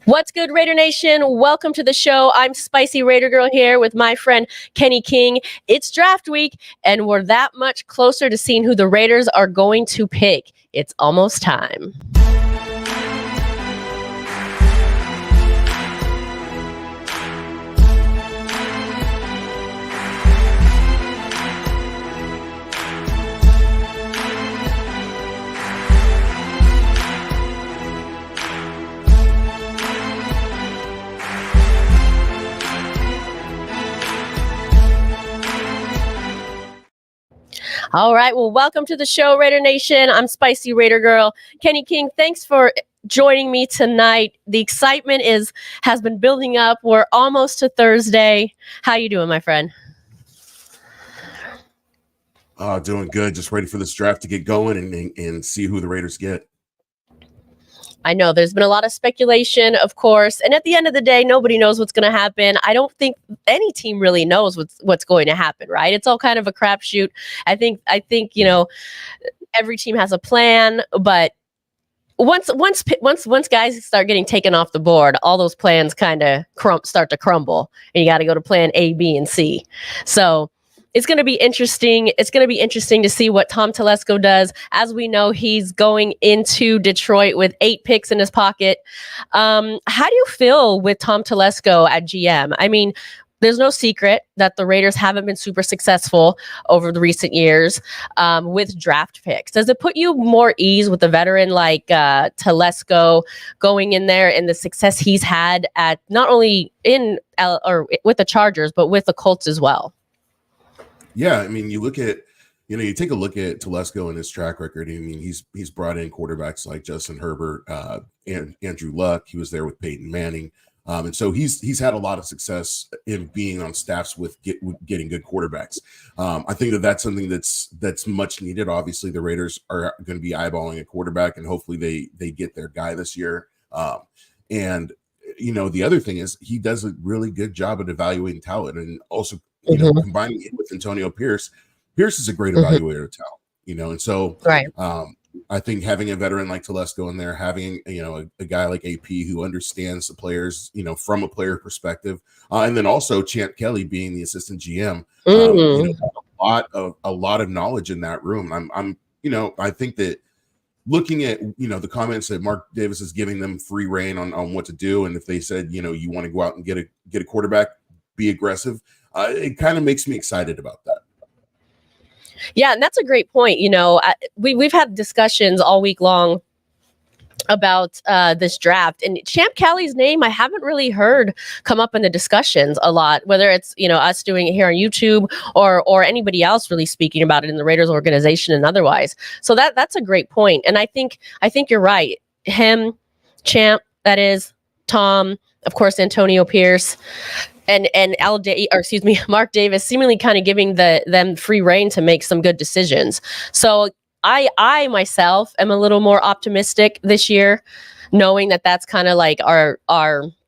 What's good, Raider Nation? Welcome to the show. I'm Spicy Raider Girl here with my friend Kenny King. It's draft week, and we're that much closer to seeing who the Raiders are going to pick. It's almost time. All right. Well, welcome to the show, Raider Nation. I'm Spicy Raider Girl. Kenny King, thanks for joining me tonight. The excitement has been building up. We're almost to Thursday. How you doing, my friend? Doing good. Just ready for this draft to get going and see who the Raiders get. I know there's been a lot of speculation, of course, and at the end of the day, nobody knows what's going to happen. I don't think any team really knows what's going to happen, right? It's all kind of a crapshoot. I think every team has a plan, but once guys start getting taken off the board, all those plans kind of start to crumble, and you got to go to plan A, B, and C. So it's going to be interesting. It's going to be interesting to see what Tom Telesco does. As we know, he's going into Detroit with 8 picks in his pocket. How do you feel with Tom Telesco at GM? I mean, there's no secret that the Raiders haven't been super successful over the recent years with draft picks. Does it put you more ease with a veteran like Telesco going in there and the success he's had at not only or with the Chargers, but with the Colts as well? Yeah, I mean, you take a look at Telesco and his track record. I mean, he's brought in quarterbacks like Justin Herbert, and Andrew Luck. He was there with Peyton Manning, and so he's had a lot of success in being on staffs with getting good quarterbacks. I think that's something that's much needed. Obviously, the Raiders are going to be eyeballing a quarterback, and hopefully they get their guy this year. And the other thing is he does a really good job at evaluating talent, and also combining it with Antonio Pierce. Pierce is a great evaluator of talent, and so right. I think having a veteran like Telesco in there, having a guy like AP who understands the players, from a player perspective, and then also Champ Kelly being the assistant GM, a lot of knowledge in that room. I think that looking at the comments that Mark Davis is giving them free reign on what to do, and if they said you want to go out and get a quarterback, be aggressive. It kind of makes me excited about that. Yeah, and that's a great point. We've had discussions all week long about this draft, and Champ Kelly's name I haven't really heard come up in the discussions a lot, whether it's us doing it here on YouTube or anybody else really speaking about it in the Raiders organization and otherwise. So that's a great point, and I think you're right. Him, Champ, that is Tom, of course, Antonio Pierce. And Mark Davis seemingly kind of giving them free reign to make some good decisions. So I myself am a little more optimistic this year, knowing that that's kind of like our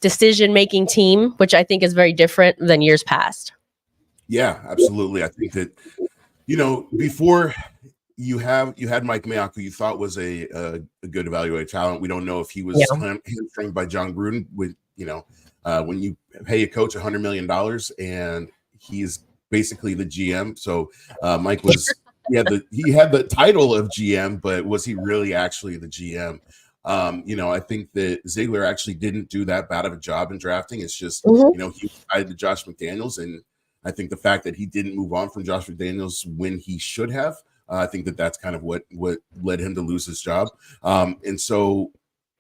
decision-making team, which I think is very different than years past. Yeah, absolutely. I think that, before you had Mike Mayock, who you thought was a good evaluated talent. We don't know if he was hamstrung by John Gruden with, when you pay a coach $100 million and he's basically the GM. So Mike was, he had the title of GM, but was he really actually the GM? I think that Ziegler actually didn't do that bad of a job in drafting. It's just, he was tied to Josh McDaniels. And I think the fact that he didn't move on from Josh McDaniels when he should have, I think that's kind of what led him to lose his job. And so,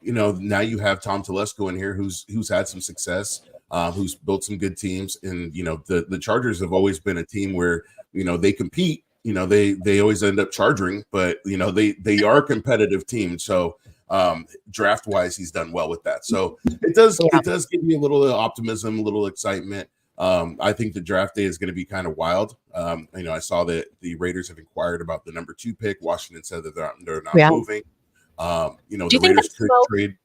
now you have Tom Telesco in here who's had some success, who's built some good teams. And, the Chargers have always been a team where, they compete, they always end up charging, but, they are a competitive team. So draft wise, he's done well with that. So it does give me a little optimism, a little excitement. I think the draft day is going to be kind of wild. I saw that the Raiders have inquired about the number 2 pick. Washington said that they're not moving. The Raiders could trade.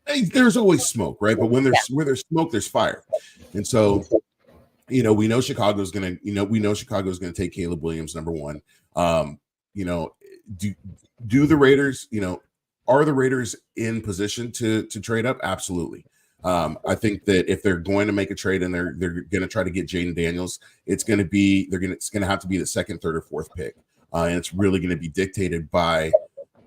Hey, there's always smoke, right? But where there's smoke, there's fire. And so, we know Chicago's going to take Caleb Williams number 1. Do the Raiders, are the Raiders in position to trade up? Absolutely. I think that if they're going to make a trade and they're going to try to get Jaden Daniels, it's going to have to be the second, third, or fourth pick, and it's really going to be dictated by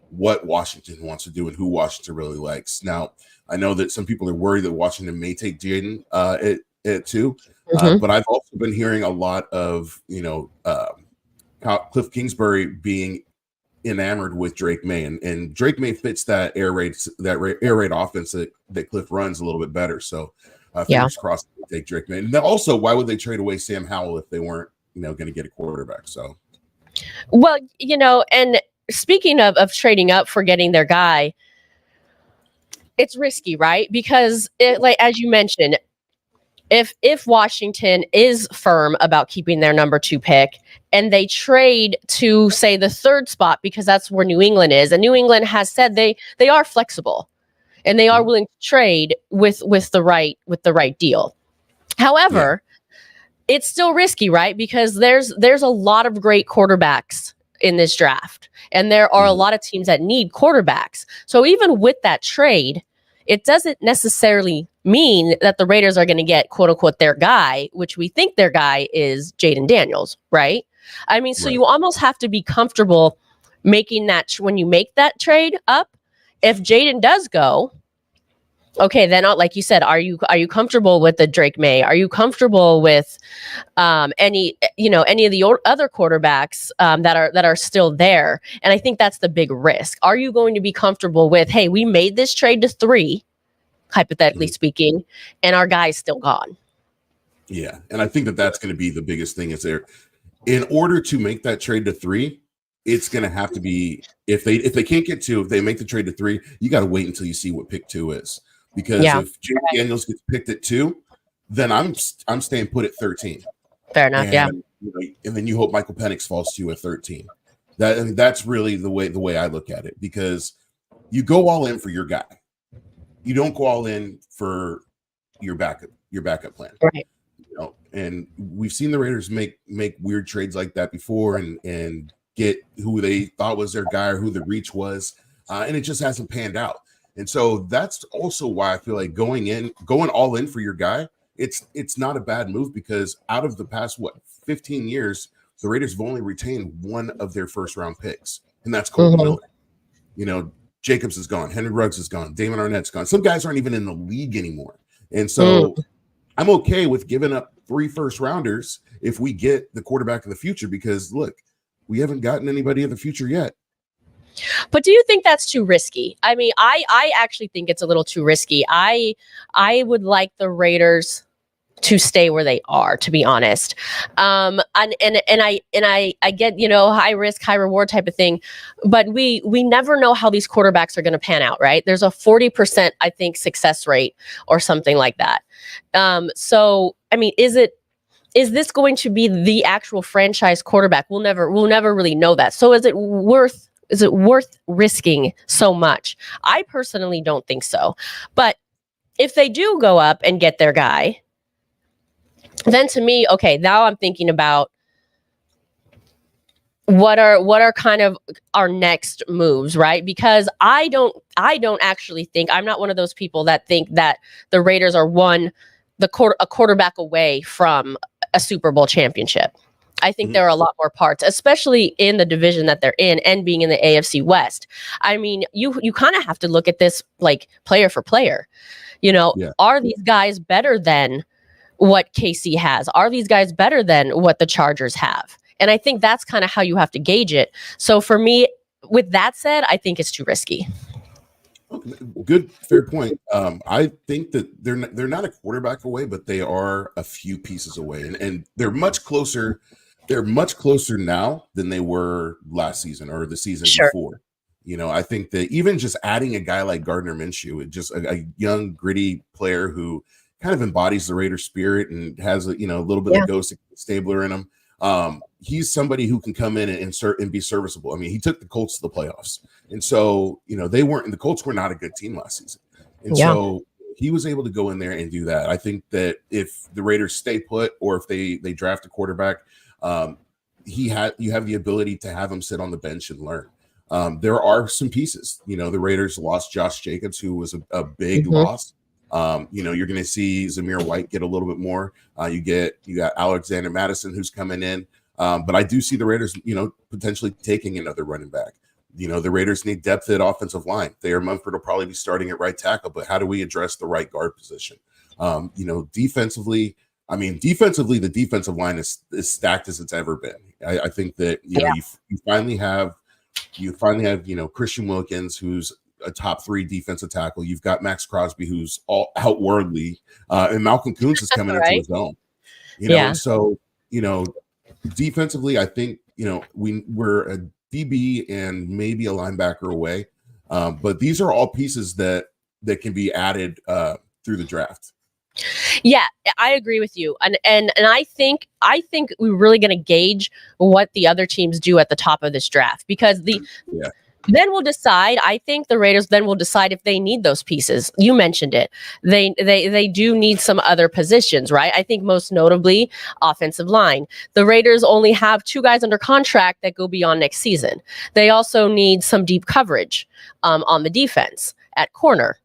what Washington wants to do and who Washington really likes. Now, I know that some people are worried that Washington may take Jaden at 2, but I've also been hearing a lot of Cliff Kingsbury being enamored with Drake May, and Drake May fits that air raid offense that Cliff runs a little bit better. So fingers crossed they take Drake May. And also, why would they trade away Sam Howell if they weren't going to get a quarterback? So, well, and speaking of trading up for getting their guy, it's risky, right? Because as you mentioned, if Washington is firm about keeping their number 2 pick and they trade to, say, the 3rd spot, because that's where New England is, and New England has said they are flexible and they are willing to trade with the right deal. However, it's still risky, right? Because there's a lot of great quarterbacks in this draft, and there are a lot of teams that need quarterbacks. So even with that trade, it doesn't necessarily mean that the Raiders are going to get, quote unquote, their guy, which we think their guy is Jaden Daniels, right? I mean, so you almost have to be comfortable making that when you make that trade up. If Jaden does go, okay, then like you said, are you comfortable with the Drake May? Are you comfortable with any of the other quarterbacks that are still there? And I think that's the big risk. Are you going to be comfortable with, hey, we made this trade to 3, hypothetically speaking, and our guy's still gone? Yeah, and I think that's going to be the biggest thing. Is there, in order to make that trade to 3, it's going to have to be, if they can't get 2, if they make the trade to 3, you got to wait until you see what pick 2 is. Because if Jaden Daniels gets picked at 2, then I'm staying put at 13. Fair enough. And then you hope Michael Penix falls to you at 13. That's really the way I look at it, because you go all in for your guy. You don't go all in for your backup plan. Right. And we've seen the Raiders make weird trades like that before and get who they thought was their guy or who the reach was, and it just hasn't panned out. And so that's also why I feel like going all in for your guy, it's not a bad move, because out of the past 15 years, the Raiders have only retained one of their first round picks, and that's Colton Miller. Jacobs is gone, Henry Ruggs is gone, Damon Arnett's gone. Some guys aren't even in the league anymore, and so I'm okay with giving up 3 first rounders if we get the quarterback of the future, because look, we haven't gotten anybody of the future yet. But do you think that's too risky? I mean, I actually think it's a little too risky. I would like the Raiders to stay where they are, to be honest. And I get, high risk, high reward type of thing, but we never know how these quarterbacks are going to pan out, right? There's a 40%, I think, success rate or something like that. So, I mean, is this going to be the actual franchise quarterback? We'll never really know that. So is it worth risking so much? I personally don't think so. But if they do go up and get their guy, then to me, okay, now I'm thinking about what are kind of our next moves, right? Because I don't actually think, I'm not one of those people that think that the Raiders are a quarterback away from a Super Bowl championship. I think there are a lot more parts, especially in the division that they're in and being in the AFC West. I mean, you kind of have to look at this like player for player. Are these guys better than what KC has? Are these guys better than what the Chargers have? And I think that's kind of how you have to gauge it. So for me, with that said, I think it's too risky. Good, fair point. I think that they're not a quarterback away, but they are a few pieces away, and they're much closer. They're much closer now than they were last season or the season before. I think that even just adding a guy like Gardner Minshew, just a young, gritty player who kind of embodies the Raider spirit and has a little bit of Ghost Stabler in him. He's somebody who can come in and insert and be serviceable. I mean, he took the Colts to the playoffs, and so the Colts were not a good team last season, and so he was able to go in there and do that. I think that if the Raiders stay put or if they draft a quarterback, you have the ability to have him sit on the bench and learn. there are some pieces. You know, the Raiders lost Josh Jacobs, who was a big Mm-hmm. loss. You know, you're going to see Zamir White get a little bit more. You got Alexander Madison who's coming in. But I do see the Raiders, you know, potentially taking another running back. You know, the Raiders need depth at offensive line. Thayer Munford will probably be starting at right tackle, but how do we address the right guard position? You know, defensively, the defensive line is stacked as it's ever been. I think that, you know, you finally have, you know, Christian Wilkins, who's a top 3 defensive tackle. You've got Max Crosby, who's all outwardly, and Malcolm Kuntz is coming into his own. You know, and so, you know, defensively, I think, you know, we're a DB and maybe a linebacker away, but these are all pieces that can be added through the draft. Yeah, I agree with you, and I think we're really going to gauge what the other teams do at the top of this draft, because then we'll decide. I think the Raiders then will decide if they need those pieces. You mentioned it. They do need some other positions, right? I think most notably offensive line. The Raiders only have 2 guys under contract that go beyond next season. They also need some deep coverage on the defense at corner.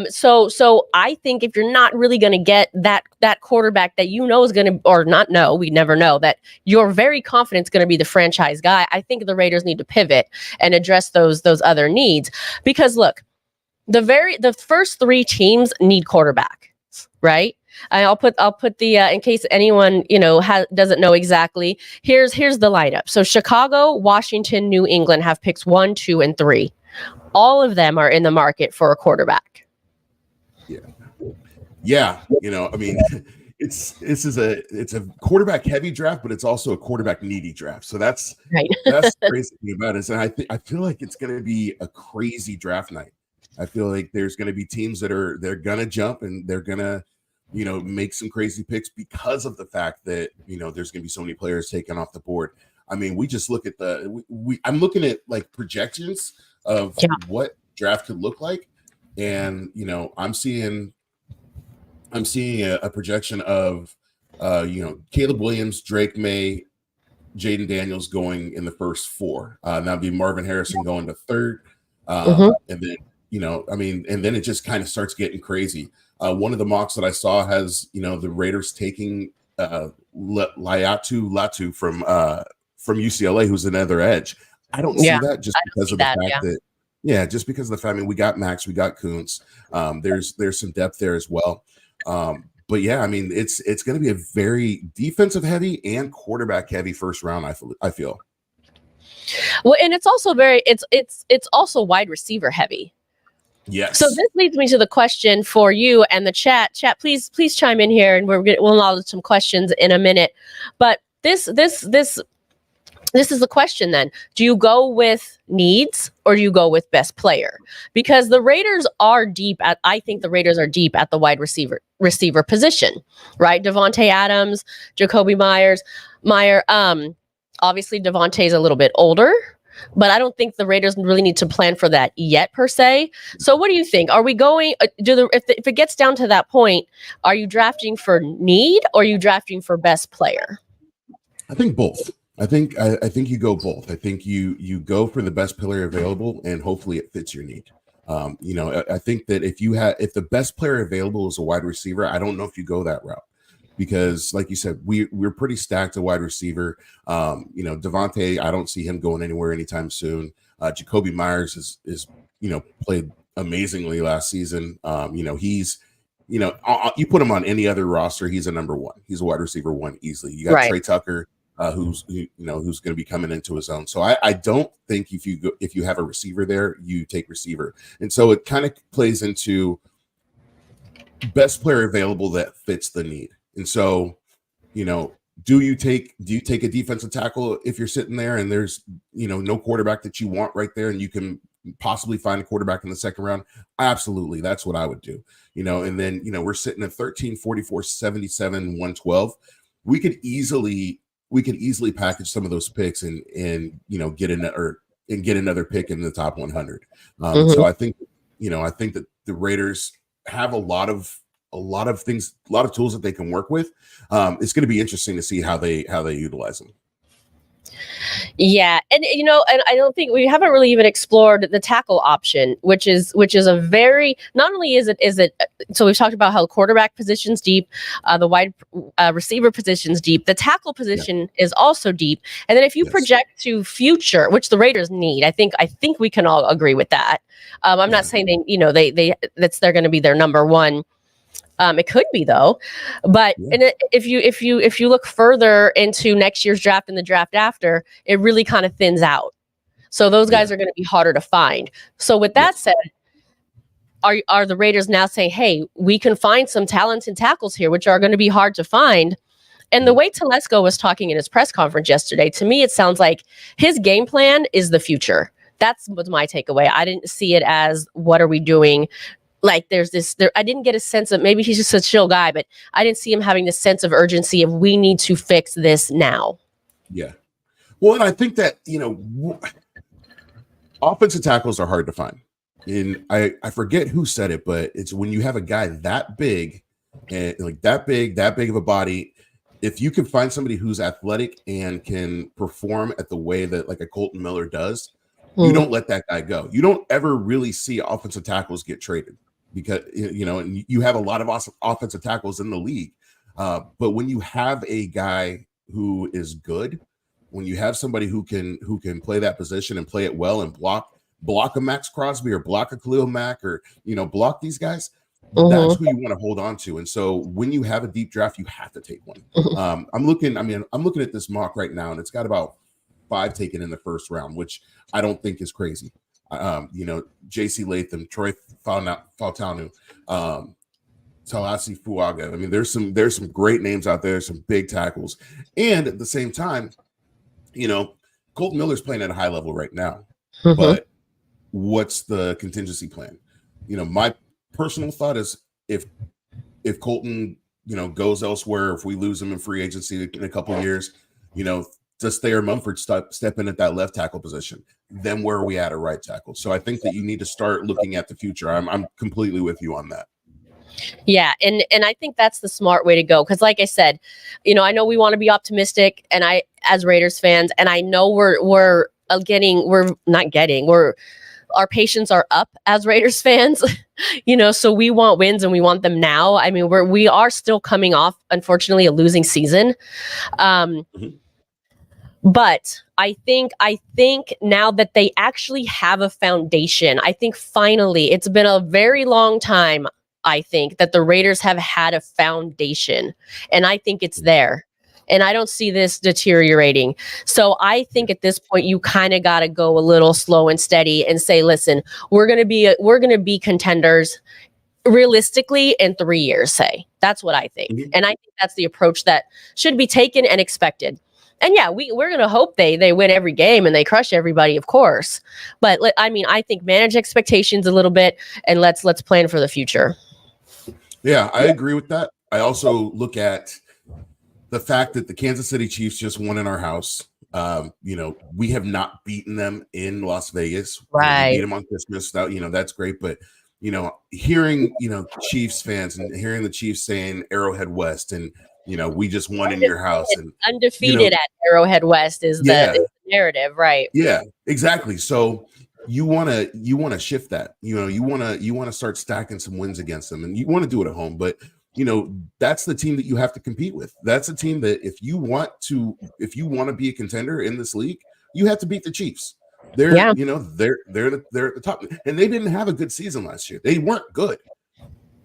So I think if you're not really going to get that quarterback that you know is going to, or not know, we never know, that you're very confident is going to be the franchise guy, I think the Raiders need to pivot and address those other needs. Because look, the first 3 teams need quarterback, right? I'll put the in case anyone, you know, doesn't know exactly. Here's the lineup. So Chicago, Washington, New England have picks 1, 2, and 3. All of them are in the market for a quarterback. Yeah. You know, I mean, it's a quarterback heavy draft, but it's also a quarterback needy draft. So that's right. That's the crazy thing about it. And I feel like it's going to be a crazy draft night. I feel like there's going to be teams they're going to jump and they're going to, you know, make some crazy picks because of the fact that, you know, there's going to be so many players taken off the board. I mean, we just look at I'm looking at like projections of what draft could look like. And, you know, I'm seeing a projection of, you know, Caleb Williams, Drake May, Jaden Daniels going in the first 4. That'd be Marvin Harrison going to 3rd. And then, you know, I mean, and then it just kind of starts getting crazy. One of the mocks that I saw has, you know, the Raiders taking Latu from UCLA, who's another edge. I don't see that just because of the fact that, just because of the fact, I mean, we got Max, we got Kuntz. There's some depth there as well. But yeah, I mean, it's going to be a very defensive heavy and quarterback heavy first round. I feel. Well, and it's also it's also wide receiver heavy. Yes. So this leads me to the question for you and the chat. Chat, please chime in here, and we'll acknowledge some questions in a minute. But this is the question then. Do you go with needs or do you go with best player? Because the Raiders are deep I think the Raiders are deep at the wide receiver position, right? Devontae Adams, Jacoby Meyer. Obviously Devontae's a little bit older, but I don't think the Raiders really need to plan for that yet per se. So what do you think? Are we going if it gets down to that point, are you drafting for need or are you drafting for best player? I think both. I think you go both. I think you go for the best player available, and hopefully it fits your need. You know, I think that if the best player available is a wide receiver, I don't know if you go that route, because like you said, we're pretty stacked at wide receiver. You know, Devontae, I don't see him going anywhere anytime soon. Jacoby Myers is you know, played amazingly last season. You know, he's, you know, you put him on any other roster, he's a number 1. He's a wide receiver 1 easily. You got Trey Tucker, who's going to be coming into his own. So I don't think if you have a receiver there, you take receiver. And so it kind of plays into best player available that fits the need. And so, you know, do you take a defensive tackle if you're sitting there and there's, you know, no quarterback that you want right there and you can possibly find a quarterback in the second round? Absolutely. That's what I would do. You know, and then, you know, we're sitting at 13, 44, 77, 112. We could easily package some of those picks and you know, get another pick in the top 100. So I think that the Raiders have a lot of things, a lot of tools that they can work with. It's going to be interesting to see how they utilize them. Yeah, and and I don't think we haven't really even explored the tackle option, which is a very, not only is it so we've talked about how quarterback position's deep, the wide receiver position's deep, the tackle position is also deep, and then if you project to future, which the Raiders need, I think we can all agree with that. I'm not saying they're going to be their number one. It could be though, but if you look further into next year's draft and the draft after, it really kind of thins out. So those guys are going to be harder to find. So with that said, are the Raiders now saying, hey, we can find some talented tackles here, which are going to be hard to find? And the way Telesco was talking in his press conference yesterday, to me, it sounds like his game plan is the future. That's was my takeaway. I didn't see it as what are we doing. Like I didn't get a sense of, maybe he's just a chill guy, but I didn't see him having this sense of urgency of we need to fix this now. Yeah. Well, and I think that, offensive tackles are hard to find. And I forget who said it, but it's when you have a guy that big and like that big of a body, if you can find somebody who's athletic and can perform at the way that like a Colton Miller does, you don't let that guy go. You don't ever really see offensive tackles get traded because, and you have a lot of awesome offensive tackles in the league. But when you have a guy who is good, when you have somebody who can play that position and play it well and block a Max Crosby or block a Khalil Mack or, block these guys, that's who you want to hold on to. And so when you have a deep draft, you have to take one. I'm looking at this mock right now and it's got about 5 taken in the first round, which I don't think is crazy. J.C. Latham, Troy Fautanu, Talasi Fuaga. I mean, there's some great names out there, some big tackles. And at the same time, Colton Miller's playing at a high level right now. But what's the contingency plan? My personal thought is if Colton, goes elsewhere, if we lose him in free agency in a couple of years, does Thayer Mumford step in at that left tackle position? Then where are we at right tackle? So I think that you need to start looking at the future. I'm completely with you on that. Yeah, and I think that's the smart way to go because, like I said, I know we want to be optimistic, and I, as Raiders fans, and I know our patience are up as Raiders fans, so we want wins and we want them now. I mean, we are still coming off, unfortunately, a losing season. But I think now that they actually have a foundation, I think finally, it's been a very long time, I think, that the Raiders have had a foundation, and I think it's there. And I don't see this deteriorating. So I think at this point, you kind of got to go a little slow and steady and say, listen, we're going to be contenders realistically in 3 years, say. That's what I think. And I think that's the approach that should be taken and expected. And yeah, we're going to hope they win every game and they crush everybody, of course. But I think manage expectations a little bit and let's plan for the future. Yeah, I agree with that. I also look at the fact that the Kansas City Chiefs just won in our house. We have not beaten them in Las Vegas. Right. We beat them on Christmas. That's great. But, hearing, Chiefs fans and hearing the Chiefs saying Arrowhead West and, we just won in your house and undefeated at Arrowhead West is the narrative, right? Yeah, exactly. So you want to shift that. You want to start stacking some wins against them, and you want to do it at home. But that's the team that you have to compete with. That's a team that if you want to be a contender in this league, you have to beat the Chiefs. They're at the top, and they didn't have a good season last year. They weren't good.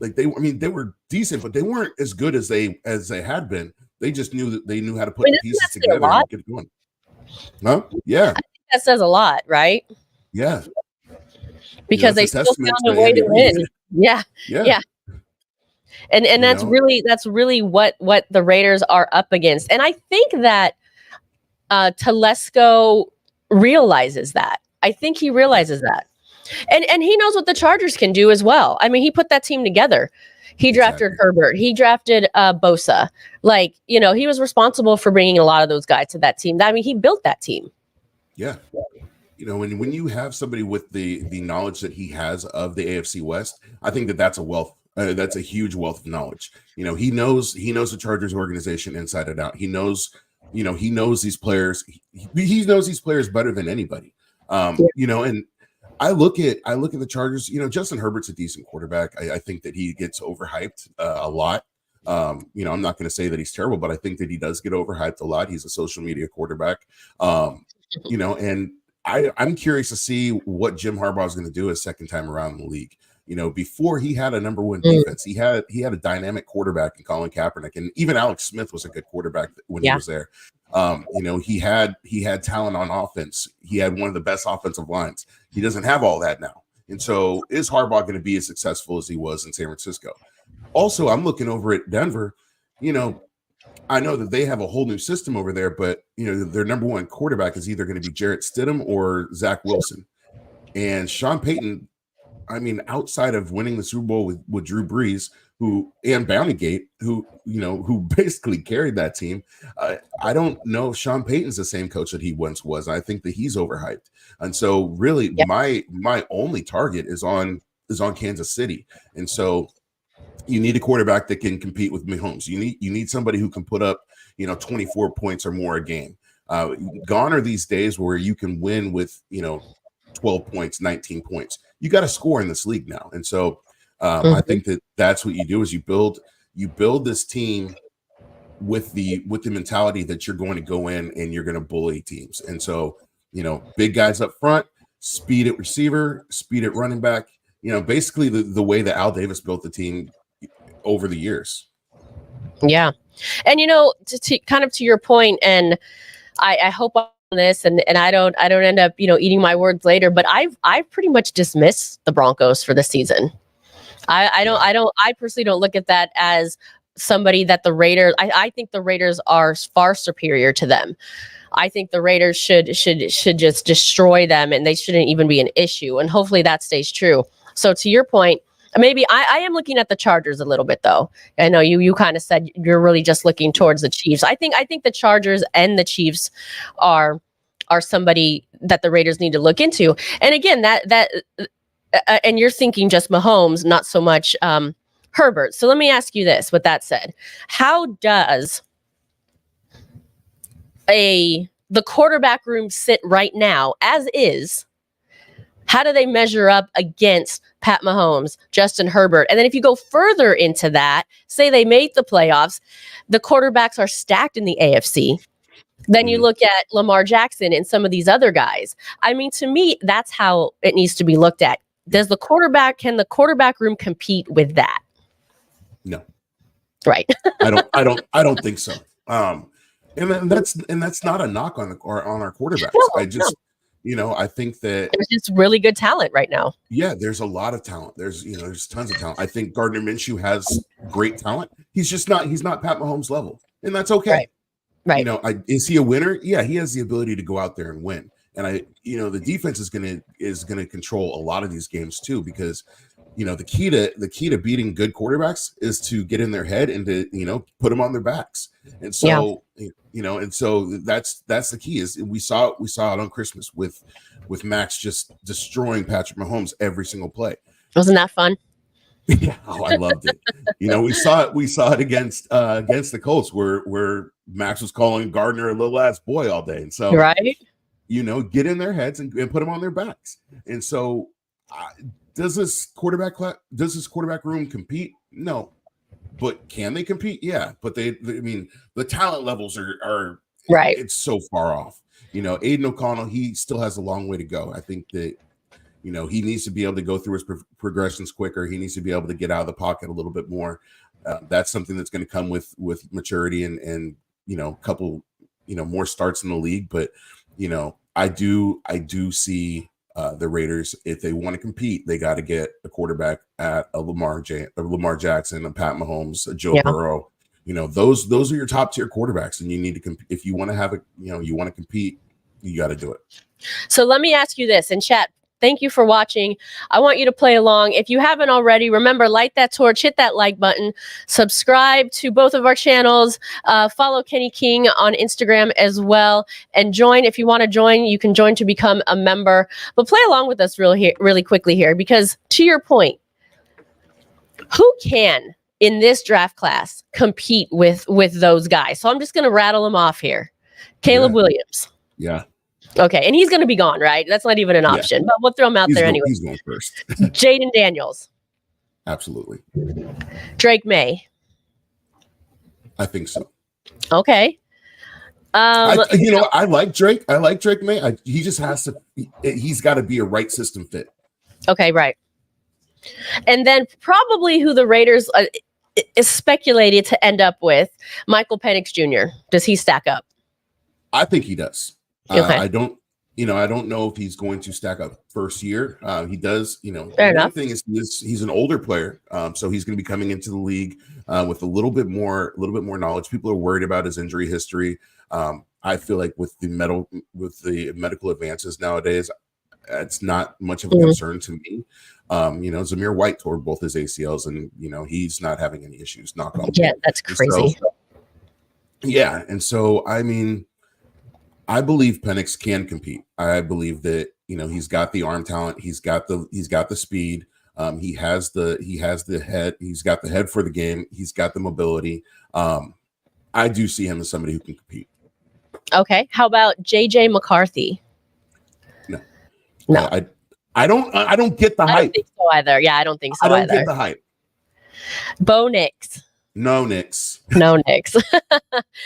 Like they were decent, but they weren't as good as they had been. They just knew how to put the pieces together and get it going. Huh? Yeah. I think that says a lot, right? Yeah. Because they still found a way to win. Yeah. And that's really what the Raiders are up against. And I think that Telesco realizes that. I think he realizes that. And he knows what the Chargers can do as well. I mean, he put that team together. He drafted Herbert. He drafted Bosa. He was responsible for bringing a lot of those guys to that team. I mean, he built that team. Yeah. When you have somebody with the knowledge that he has of the AFC West, I think that's a wealth. That's a huge wealth of knowledge. He knows the Chargers organization inside and out. He knows he knows these players. He knows these players better than anybody. And I look at the Chargers. Justin Herbert's a decent quarterback. I think that he gets overhyped a lot. I'm not going to say that he's terrible, but I think that he does get overhyped a lot. He's a social media quarterback. And I'm curious to see what Jim Harbaugh is going to do his second time around in the league. Before he had a number one defense, he had a dynamic quarterback in Colin Kaepernick, and even Alex Smith was a good quarterback when he was there. He had talent on offense. He had one of the best offensive lines. He doesn't have all that now. And so is Harbaugh going to be as successful as he was in San Francisco? Also, I'm looking over at Denver. I know that they have a whole new system over there, but their number one quarterback is either going to be Jarrett Stidham or Zach Wilson. And Sean Payton, outside of winning the Super Bowl with Drew Brees, and Bountygate, who basically carried that team, I don't know if Sean Payton's the same coach that he once was. I think that he's overhyped. And so really my only target is on Kansas City. And so you need a quarterback that can compete with Mahomes. You need somebody who can put up, 24 points or more a game. Gone are these days where you can win with, 12 points, 19 points. You got to score in this league now. And so I think that's what you do is you build this team with the mentality that you're going to go in and you're going to bully teams. And so, big guys up front, speed at receiver, speed at running back, basically the way that Al Davis built the team over the years. Yeah. And, to kind of to your point, and I hope on this and I don't end up, eating my words later, but I've pretty much dismissed the Broncos for the season. I personally don't look at that as somebody that the Raiders, I think the Raiders are far superior to them. I think the Raiders should just destroy them and they shouldn't even be an issue. And hopefully that stays true. So to your point, maybe I am looking at the Chargers a little bit though. I know you kind of said you're really just looking towards the Chiefs. I think the Chargers and the Chiefs are somebody that the Raiders need to look into. And again, and you're thinking just Mahomes, not so much Herbert. So let me ask you this, with that said, how does the quarterback room sit right now as is? How do they measure up against Pat Mahomes, Justin Herbert? And then if you go further into that, say they made the playoffs, the quarterbacks are stacked in the AFC. Then you look at Lamar Jackson and some of these other guys. To me, that's how it needs to be looked at. Can the quarterback room compete with that? No. Right. I don't think so. And that's not a knock on our quarterbacks. I think that there's just really good talent right now. Yeah, there's a lot of talent. There's tons of talent. I think Gardner Minshew has great talent. He's not Pat Mahomes level, and that's okay. Right. Is he a winner? Yeah, he has the ability to go out there and win. And the defense is gonna control a lot of these games too, because the key to beating good quarterbacks is to get in their head and to put them on their backs. And so that's the key. Is we saw it on Christmas with Max just destroying Patrick Mahomes every single play. Wasn't that fun? Yeah, I loved it. We saw it against the Colts where Max was calling Gardner a little ass boy all day, and so right, get in their heads and put them on their backs. And so, does this quarterback room compete? No, but can they compete? Yeah, but the talent levels are right. It's so far off. Aiden O'Connell, he still has a long way to go. I think that. He needs to be able to go through his progressions quicker. He needs to be able to get out of the pocket a little bit more. That's something that's going to come with maturity and a couple, more starts in the league. But, I do see the Raiders, if they want to compete, they got to get a quarterback at a Lamar Jackson, a Pat Mahomes, a Joe Burrow. Those are your top tier quarterbacks, and you need to if you want to have you want to compete, you got to do it. So let me ask you this in chat. Thank you for watching. I want you to play along. If you haven't already, remember, light that torch, hit that like button, subscribe to both of our channels, follow Kenny King on Instagram as well, and join. If you want to join, you can join to become a member. But play along with us really quickly here, because to your point, who can in this draft class compete with those guys? So I'm just going to rattle them off here. Caleb Williams. Yeah. Okay, and he's going to be gone, right? That's not even an option, but we'll throw him out there anyway. He's going first. Jaden Daniels. Absolutely. Drake May. I think so. Okay. I like Drake. I like Drake May. He just has to. He's got to be a right system fit. Okay, right. And then probably who the Raiders is speculated to end up with, Michael Penix Jr. Does he stack up? I think he does. Okay. I don't know if he's going to stack up first year. He does. Fair enough. One thing is he's an older player, so he's going to be coming into the league with a little bit more knowledge. People are worried about his injury history. I feel like with the medical advances nowadays, it's not much of a concern to me. Zamir White tore both his ACLs, and he's not having any issues. Knock on wood. Yeah, that's crazy. And so I mean, I believe Penix can compete. I believe that he's got the arm talent, he's got the speed, he has the head, he's got the head for the game, he's got the mobility. I do see him as somebody who can compete. Okay, how about JJ McCarthy? No. I don't get the hype. I don't think so either. Yeah, I don't think so either. I don't get the hype. Bo Nix. No Nix. No Nix.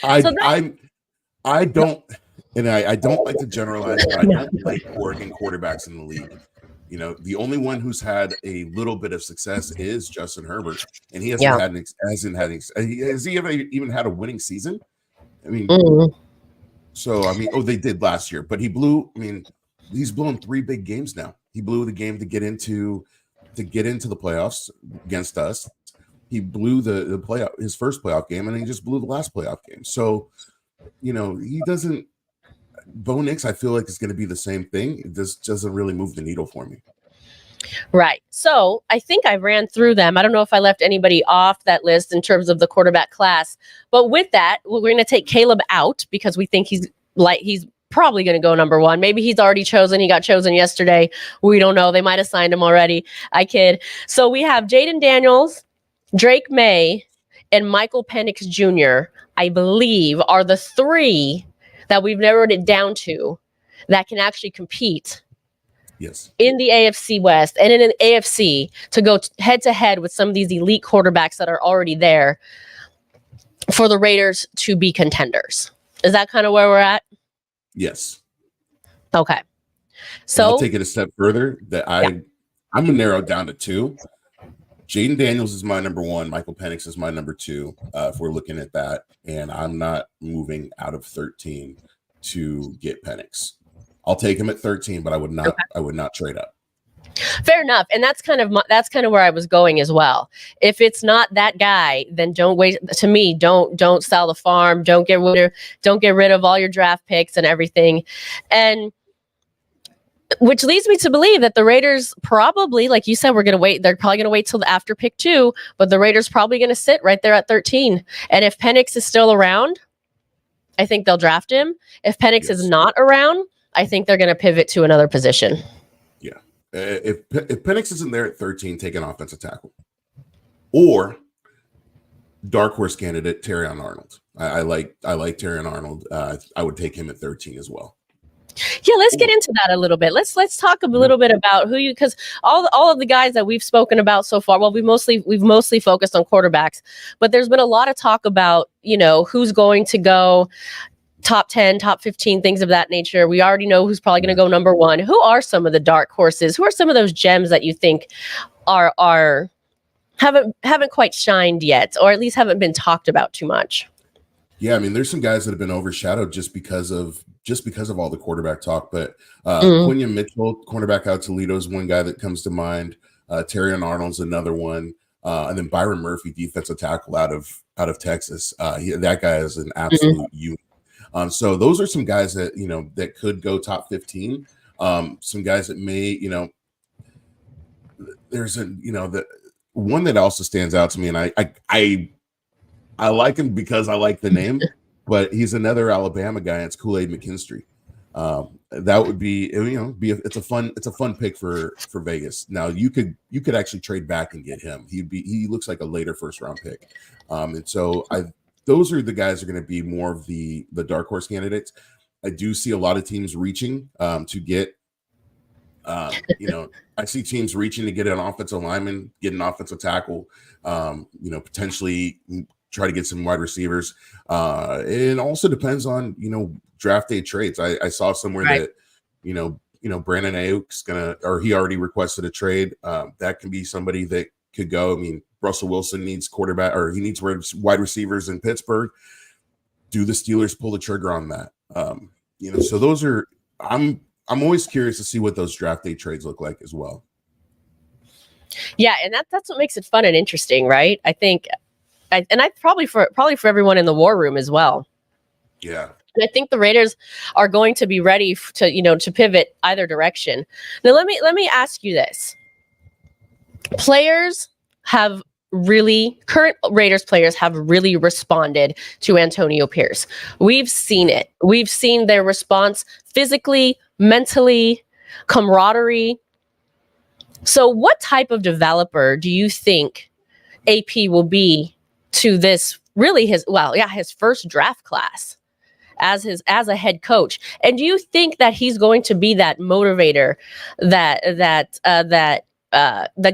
I don't, and I don't like to generalize, but I don't like Oregon quarterbacks in the league. The only one who's had a little bit of success is Justin Herbert, and he has he ever even had a winning season? I mean, they did last year, but he's blown 3 big games now. He blew the game to get into the playoffs against us. He blew his first playoff game, and he just blew the last playoff game. So, he doesn't. Bo Nix, I feel like it's going to be the same thing. It just doesn't really move the needle for me. Right. So I think I ran through them. I don't know if I left anybody off that list in terms of the quarterback class. But with that, we're going to take Caleb out because we think he's probably going to go number 1. Maybe he's already chosen. He got chosen yesterday. We don't know. They might have signed him already. I kid. So we have Jaden Daniels, Drake May, and Michael Penix Jr., I believe, are the 3 that we've narrowed it down to that can actually compete in the AFC West and in an AFC to go head to head with some of these elite quarterbacks that are already there for the Raiders to be contenders. Is that kind of where we're at? Yes. Okay. So and I'll take it a step further that I'm going to narrow it down to 2. Jaden Daniels is my number 1. Michael Penix is my number 2. If we're looking at that, and I'm not moving out of 13 to get Penix. I'll take him at 13, but I would not. Okay. I would not trade up. Fair enough, and that's kind of where I was going as well. If it's not that guy, then don't wait. To me, don't sell the farm. Don't get rid of all your draft picks and everything, and. Which leads me to believe that the Raiders probably, like you said, we're going to wait. They're probably going to wait till after pick 2, but the Raiders probably going to sit right there at 13. And if Penix is still around, I think they'll draft him. If Penix is not around, I think they're going to pivot to another position. Yeah. If Penix isn't there at 13, take an offensive tackle. Or dark horse candidate, Terrion Arnold. I like Terrion Arnold. I would take him at 13 as well. Yeah, let's get into that a little bit. Let's talk a little bit about because all of the guys that we've spoken about so far. Well, we've mostly focused on quarterbacks, but there's been a lot of talk about who's going to go top 10, top 15, things of that nature. We already know who's probably going to go number 1. Who are some of the dark horses? Who are some of those gems that you think are haven't quite shined yet, or at least haven't been talked about too much? Yeah, I mean, there's some guys that have been overshadowed just because of all the quarterback talk. But Quinion Mitchell, cornerback out of Toledo, is one guy that comes to mind. Terrion Arnold's another one, and then Byron Murphy, defensive tackle out of Texas. That guy is an absolute unit. So those are some guys that that could go top 15. Some guys that may there's the one that also stands out to me, and I like him because I like the name, but he's another Alabama guy. It's Kool-Aid McKinstry. That would be it's a fun pick for Vegas. Now you could actually trade back and get him. He looks like a later first round pick. And so those are the guys that are going to be more of the dark horse candidates. I do see a lot of teams reaching to get, I see teams reaching to get an offensive lineman, get an offensive tackle, potentially try to get some wide receivers. It also depends on, draft day trades. I saw somewhere that, Brandon Ayuk's he already requested a trade. That can be somebody that could go. I mean, Russell Wilson needs quarterback, or he needs wide receivers in Pittsburgh. Do the Steelers pull the trigger on that? So those are, I'm always curious to see what those draft day trades look like as well. Yeah, and that's what makes it fun and interesting, right? I think, and I probably for everyone in the war room as well. Yeah. And I think the Raiders are going to be ready to pivot either direction. Now, let me ask you this: current Raiders players have really responded to Antonio Pierce. We've seen it. We've seen their response physically, mentally, camaraderie. So, what type of developer do you think AP will be to this? Really, his first draft class as a head coach. And do you think that he's going to be that motivator, the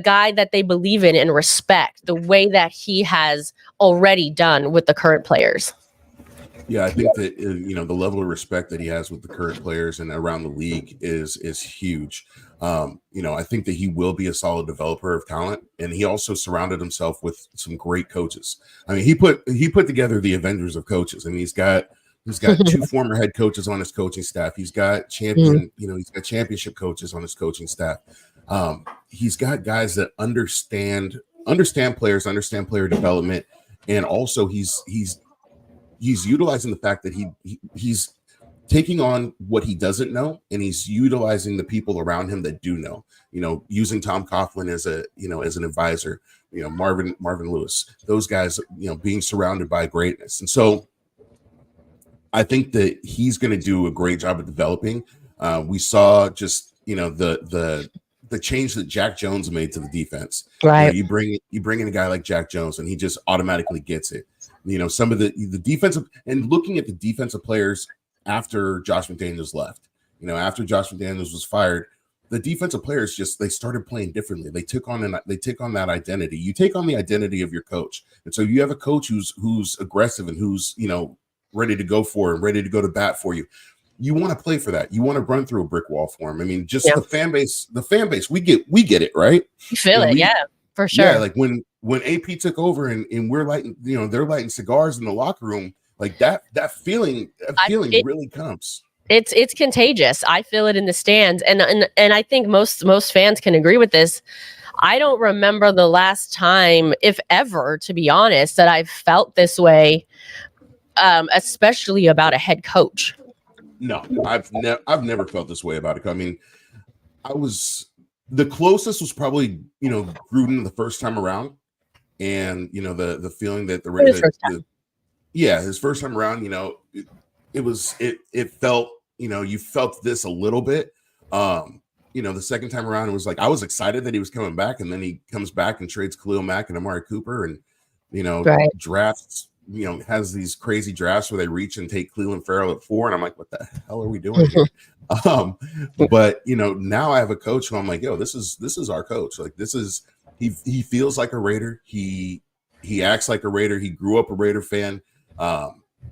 guy that they believe in and respect, the way that he has already done with the current players? Yeah, I think that the level of respect that he has with the current players and around the league is huge. I think that he will be a solid developer of talent, and he also surrounded himself with some great coaches. I mean, he put together the Avengers of coaches. I mean, he's got two former head coaches on his coaching staff. He's got he's got championship coaches on his coaching staff. He's got guys that understand players, understand player development, and also he's utilizing the fact that he's taking on what he doesn't know, and he's utilizing the people around him that do know. Using Tom Coughlin as an advisor. Marvin Lewis. Those guys. Being surrounded by greatness, and so I think that he's going to do a great job of developing. We saw just the change that Jack Jones made to the defense. Right. You bring in a guy like Jack Jones, and he just automatically gets it. Some of the defensive, and looking at the defensive players after Josh McDaniels left, after Josh McDaniels was fired, the defensive players they started playing differently. They took on that identity. You take on the identity of your coach, and so you have a coach who's aggressive and who's ready to go for and ready to go to bat for you. You want to play for that. You want to run through a brick wall for him. I mean, just the fan base, we get it, right? You feel it, for sure. Yeah, like when AP took over and we're lighting, they're lighting cigars in the locker room, like that feeling really comes. It's contagious. I feel it in the stands, and I think most fans can agree with this. I don't remember the last time, if ever, to be honest, that I've felt this way, especially about a head coach. No, I've never felt this way about it. I mean, the closest was probably Gruden the first time around, and the feeling that his first time around, it felt you felt this a little bit. The second time around, it was like I was excited that he was coming back, and then he comes back and trades Khalil Mack and Amari Cooper, and drafts. Has these crazy drafts where they reach and take Cleveland Farrell at 4, and I'm like, what the hell are we doing here? But now I have a coach who I'm like, yo, this is our coach. Like, this is he feels like a Raider. He acts like a Raider. He grew up a Raider fan.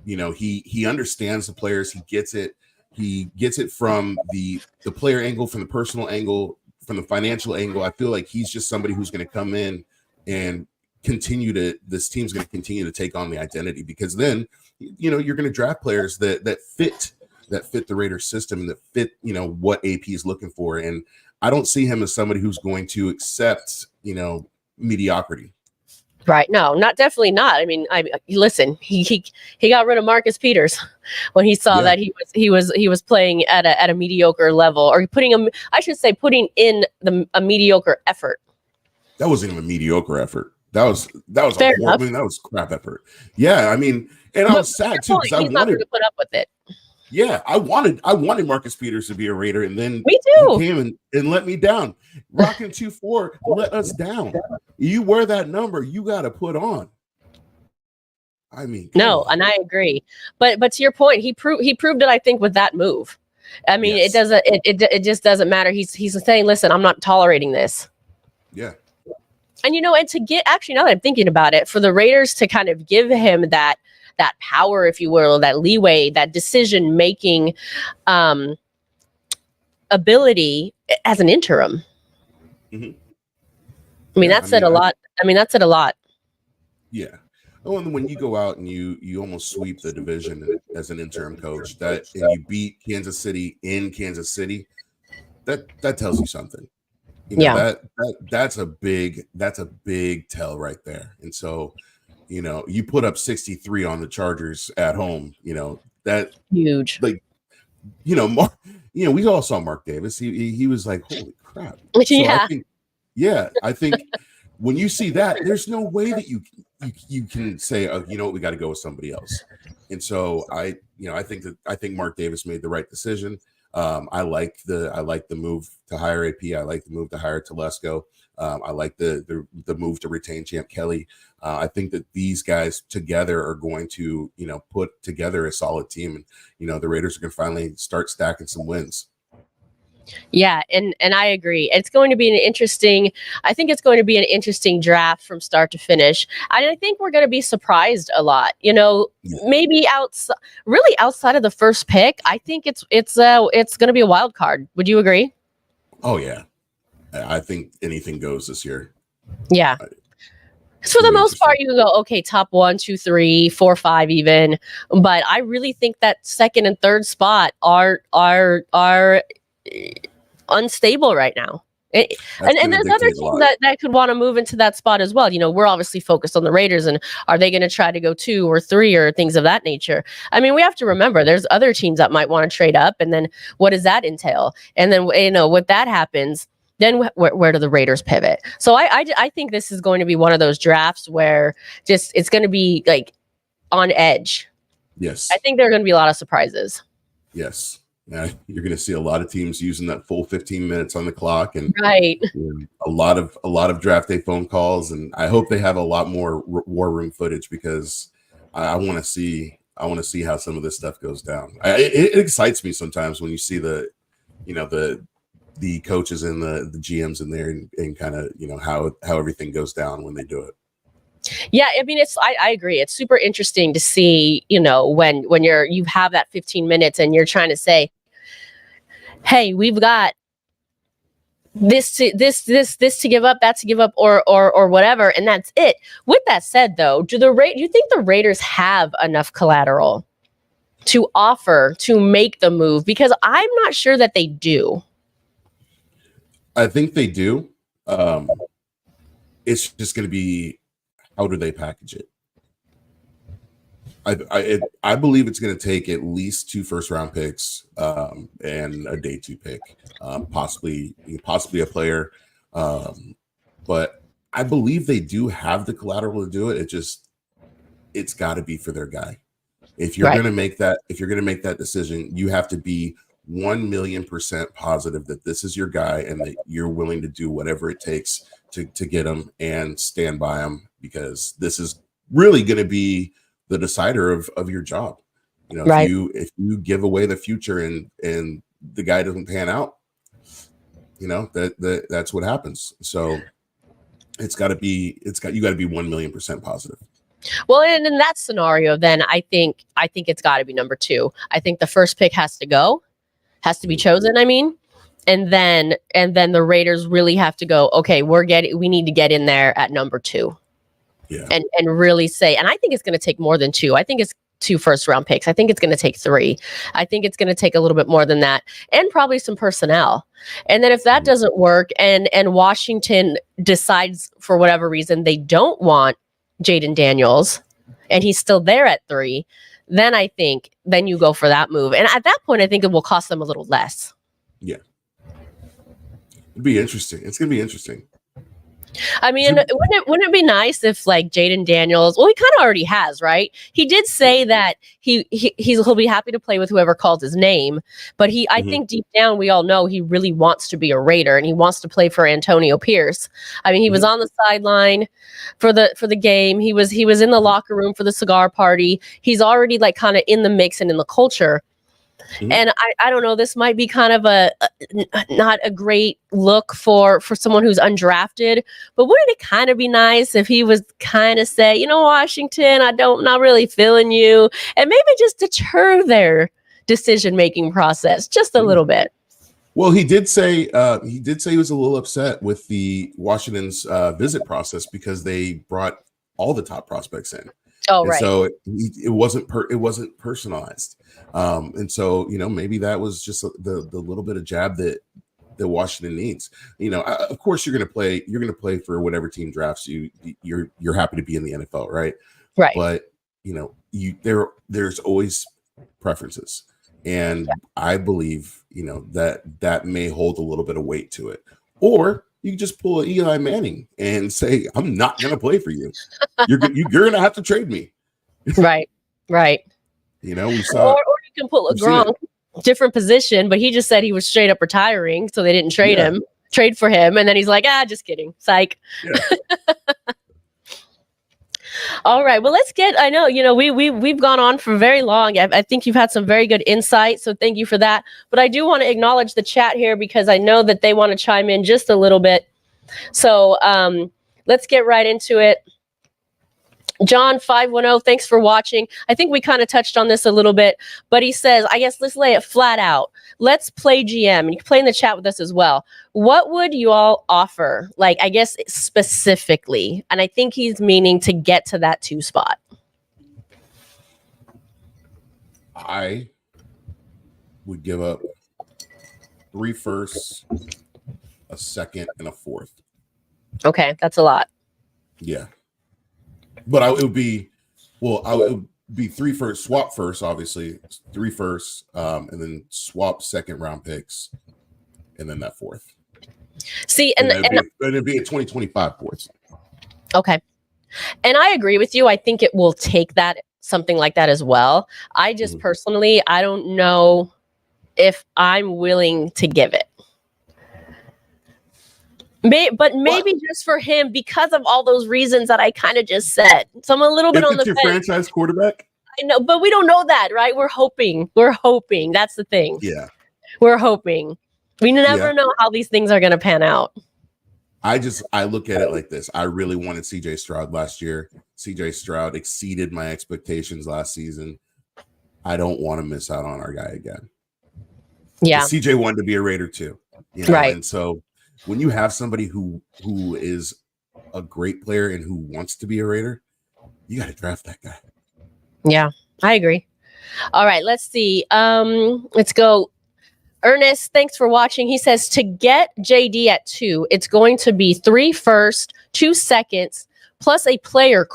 He understands the players. He gets it. He gets it from the player angle, from the personal angle, from the financial angle. I feel like he's just somebody who's going to come in and this team's going to continue to take on the identity, because then you're going to draft players that fit the Raiders system and that fit what AP is looking for. And I don't see him as somebody who's going to accept mediocrity. Right. No, definitely not. I mean, listen, he got rid of Marcus Peters when he saw that he was playing at a mediocre level, or putting in a mediocre effort. That wasn't even a mediocre effort. That was Fair enough. that was crap effort. Yeah, I mean, and I was sad too, because I wanted to put up with it. Yeah, I wanted Marcus Peters to be a Raider, and then me too. He came and let me down. Rocking 2-4 let us down. You wear that number, you got to put on. I mean, come No, on. and I agree. But to your point, he proved it, I think, with that move. I mean, Yes. it just doesn't matter. He's saying, listen, I'm not tolerating this. Yeah. And and to get, actually, now that I'm thinking about it, for the Raiders to kind of give him that power, if you will, that leeway, that decision making ability as an interim. Mm-hmm. I mean, that said a lot. That said a lot. Yeah. Oh, and when you go out and you almost sweep the division as an interim coach, and you beat Kansas City in Kansas City, that tells you something. Yeah. That's a big tell right there. And so, you put up 63 on the Chargers at home, that Huge. like, Mark, we all saw Mark Davis. He was like, holy crap. So Yeah. I think when you see that, there's no way that you can say, oh, you know what, we got to go with somebody else. And so I think Mark Davis made the right decision. I like the move to hire AP. I like the move to hire Telesco. I like the move to retain Champ Kelly. I think that these guys together are going to, put together a solid team, and the Raiders are going to finally start stacking some wins. Yeah, and I agree. It's going to be I think it's going to be an interesting draft from start to finish. I think we're going to be surprised a lot. Maybe outside of the first pick, I think it's going to be a wild card. Would you agree? Oh yeah. I think anything goes this year. Yeah. For the most part, you can go, okay, top 1, 2, 3, 4, 5 even. But I really think that second and third spot are unstable right now. And there's other teams that could want to move into that spot as well. We're obviously focused on the Raiders, and are they going to try to go 2 or 3 or things of that nature? I mean, we have to remember there's other teams that might want to trade up, and then what does that entail? And then when that happens, then where do the Raiders pivot? So I think this is going to be one of those drafts where it's going to be like on edge. Yes. I think there are going to be a lot of surprises. Yes. Yeah, you're going to see a lot of teams using that full 15 minutes on the clock, and right. A lot of draft day phone calls, and I hope they have a lot more war room footage, because I want to see how some of this stuff goes down. It excites me sometimes when you see the coaches and the GMs in there, and kind of how everything goes down when they do it. Yeah, I mean, I agree. It's super interesting to see, when you have that 15 minutes and you're trying to say, hey, we've got this to give up, that to give up, or whatever, and that's it. With that said, though, do you think the Raiders have enough collateral to offer to make the move? Because I'm not sure that they do. I think they do. It's just going to be, how do they package it? I believe it's going to take at least 2 first-round picks and a day 2 pick, possibly a player. But I believe they do have the collateral to do it. It's got to be for their guy. If you're going to make that decision, you have to be 1,000,000% positive that this is your guy and that you're willing to do whatever it takes to get him and stand by him, because this is really going to be the decider of your job. If you give away the future and the guy doesn't pan out, that's what happens. So you got to be 1,000,000% positive. Well, and in that scenario, then I think it's got to be number 2. I think the first pick has to be chosen. I mean, and then the Raiders really have to go, okay, we need to get in there at number 2. Yeah. And really say, and I think it's going to take more than 2. I think it's 2 first-round picks. I think it's going to take 3. I think it's going to take a little bit more than that, and probably some personnel. And then if that doesn't work, and Washington decides for whatever reason they don't want Jaden Daniels, and he's still there at 3, then I think you go for that move. And at that point, I think it will cost them a little less. Yeah. It'd be interesting. It's going to be interesting. I mean, wouldn't it be nice if like Jaden Daniels, well, he kind of already has, right? He did say that he'll be happy to play with whoever calls his name, but I think deep down we all know he really wants to be a Raider and he wants to play for Antonio Pierce. I mean, he was on the sideline for the game. He was in the locker room for the cigar party. He's already like kind of in the mix and in the culture. And I don't know, this might be kind of not a great look for someone who's undrafted, but wouldn't it kind of be nice if he was kind of say, you know, Washington, not really feeling you, and maybe just deter their decision-making process just a little bit. Well, he did say he was a little upset with the Washington's visit process because they brought all the top prospects in. Oh, and right. So it wasn't personalized. And so, you know, maybe that was just the little bit of jab that Washington needs. You know, of course you're going to play for whatever team drafts you. You're happy to be in the NFL, right? Right. But, you know, there's always preferences. And I believe, you know, that may hold a little bit of weight to it. Or you can just pull an Eli Manning and say, I'm not going to play for you. You're going to have to trade me. Right. You know, we saw. Or you can pull a Gronk, different position, but he just said he was straight up retiring, so they didn't trade for him. And then he's like, just kidding. Psych. Yeah. All right. Well, let's I know, you know, we've gone on for very long. I think you've had some very good insight. So thank you for that. But I do want to acknowledge the chat here because I know that they want to chime in just a little bit. So let's get right into it. John 510, thanks for watching. I think we kind of touched on this a little bit, but he says, I guess let's lay it flat out. Let's play GM. You can play in the chat with us as well. What would you all offer? Like, I guess specifically. And I think he's meaning to get to that 2 spot. I would give up 3 firsts, a second, and a 4th. Okay, that's a lot. Yeah. But it would be 3 firsts, swap first, obviously, 3 firsts, and then swap second round picks, and then that 4th. See, and it'd be a 2025 4th. Okay. And I agree with you. I think it will take something like that as well. I just personally, I don't know if I'm willing to give it. But maybe just for him because of all those reasons that I kind of just said. So I'm a little bit on the fence. Your franchise quarterback? I know, but we don't know that, right? We're hoping. That's the thing. Yeah. We're hoping. We never know how these things are going to pan out. I look at it like this. I really wanted CJ Stroud last year. CJ Stroud exceeded my expectations last season. I don't want to miss out on our guy again. Yeah. CJ wanted to be a Raider too. You know? Right. And so when you have somebody who is a great player and who wants to be a Raider, you got to draft that guy. Yeah, I agree. All right, let's see. Let's go. Ernest, thanks for watching. He says to get JD at 2, it's going to be 3 firsts, 2 seconds, plus a player ?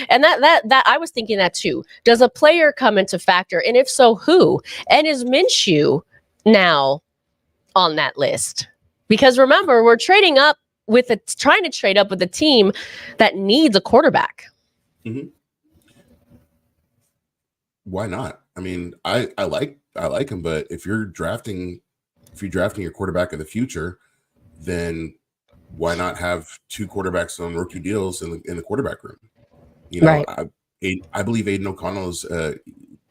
And that I was thinking that too. Does a player come into factor? And if so, who? And is Minshew now on that list? Because remember, we're trying to trade up with a team that needs a quarterback. Mm-hmm. Why not? I mean, I like him, but if you're drafting your quarterback of the future, then why not have 2 quarterbacks on rookie deals in the quarterback room? You know, right. I believe Aiden O'Connell